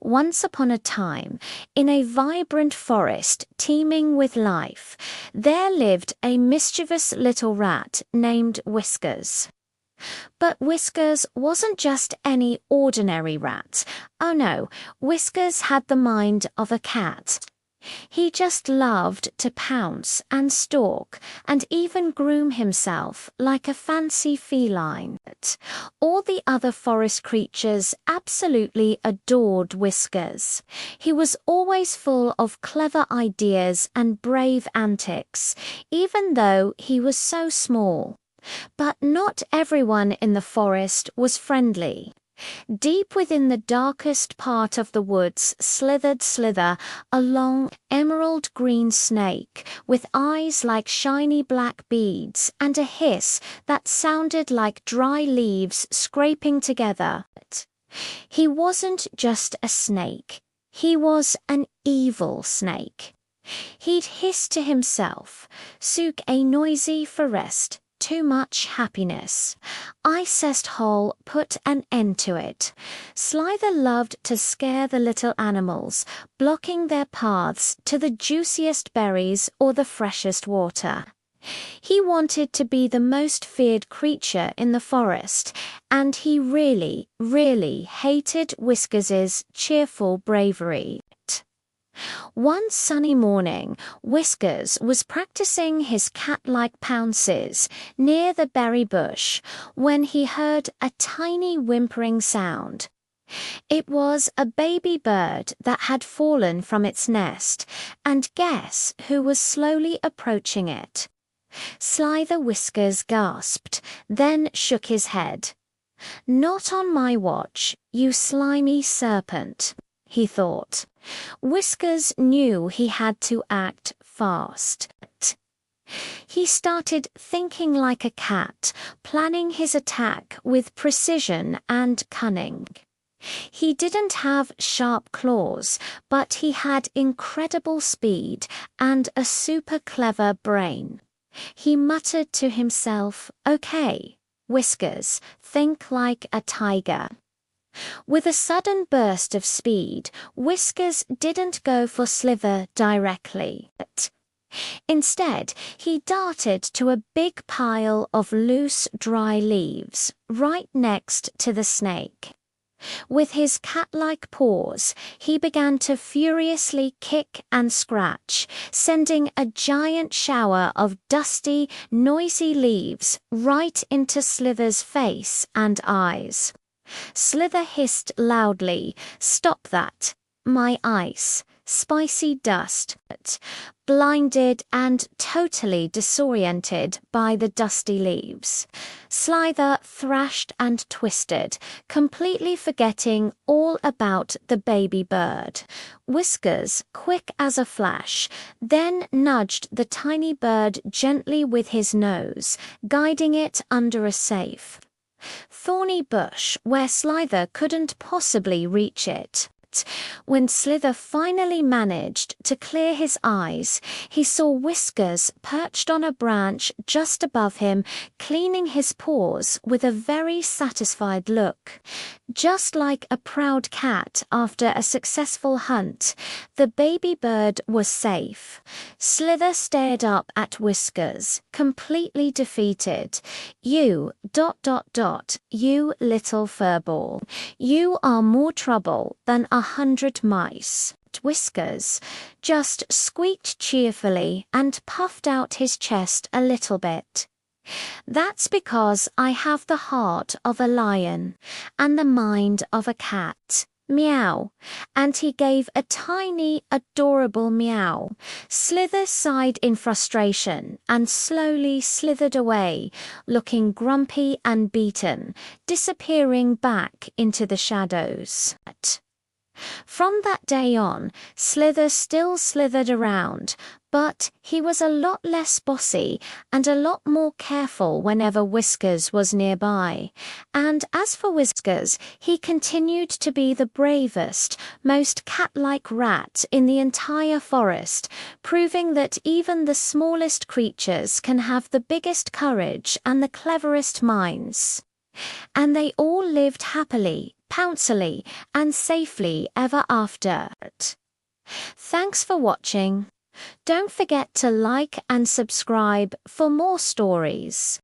Once upon a time, in a vibrant forest teeming with life, there lived a mischievous little rat named Whiskers. But Whiskers wasn't just any ordinary rat. Oh no, Whiskers had the mind of a cat. He just loved to pounce and stalk and even groom himself like a fancy feline. All the other forest creatures absolutely adored Whiskers. He was always full of clever ideas and brave antics, even though he was so small. But not everyone in the forest was friendly. Deep within the darkest part of the woods slithered Slyther, a long emerald green snake with eyes like shiny black beads and a hiss that sounded like dry leaves scraping together. He wasn't just a snake. He was an evil snake. He'd hiss to himself, "Sook a noisy for rest. Too much happiness. I cest hole put an end to it." Slyther loved to scare the little animals, blocking their paths to the juiciest berries or the freshest water. He wanted to be the most feared creature in the forest, and he really, really hated Whiskers's cheerful bravery. One sunny morning, Whiskers was practicing his cat-like pounces near the berry bush when he heard a tiny whimpering sound. It was a baby bird that had fallen from its nest, and guess who was slowly approaching it? Slyther Whiskers gasped, then shook his head. "Not on my watch, you slimy serpent," he thought. Whiskers knew he had to act fast. He started thinking like a cat, planning his attack with precision and cunning. He didn't have sharp claws, but he had incredible speed and a super clever brain. He muttered to himself, "Okay, Whiskers, think like a tiger." With a sudden burst of speed, Whiskers didn't go for Slyther directly. Instead, he darted to a big pile of loose, dry leaves, right next to the snake. With his cat-like paws, he began to furiously kick and scratch, sending a giant shower of dusty, noisy leaves right into Slyther's face and eyes. Slyther hissed loudly, "Stop that! My ice! Spicy dust!" Blinded and totally disoriented by the dusty leaves, Slyther thrashed and twisted, completely forgetting all about the baby bird. Whiskers, quick as a flash, then nudged the tiny bird gently with his nose, guiding it under a safe, thorny bush where Slyther couldn't possibly reach it. When Slyther finally managed to clear his eyes, he saw Whiskers perched on a branch just above him, cleaning his paws with a very satisfied look. Just like a proud cat after a successful hunt, the baby bird was safe. Slyther stared up at Whiskers, completely defeated. "You, ... you little furball. You are more trouble than 100 mice." Whiskers just squeaked cheerfully and puffed out his chest a little bit. "That's because I have the heart of a lion and the mind of a cat. Meow." And he gave a tiny, adorable meow. Slyther sighed in frustration and slowly slithered away, looking grumpy and beaten, disappearing back into the shadows. From that day on, Slyther still slithered around, but he was a lot less bossy and a lot more careful whenever Whiskers was nearby. And as for Whiskers, he continued to be the bravest, most cat-like rat in the entire forest, proving that even the smallest creatures can have the biggest courage and the cleverest minds. And they all lived happily pouncily, and safely ever after. Thanks for watching. Don't forget to like and subscribe for more stories.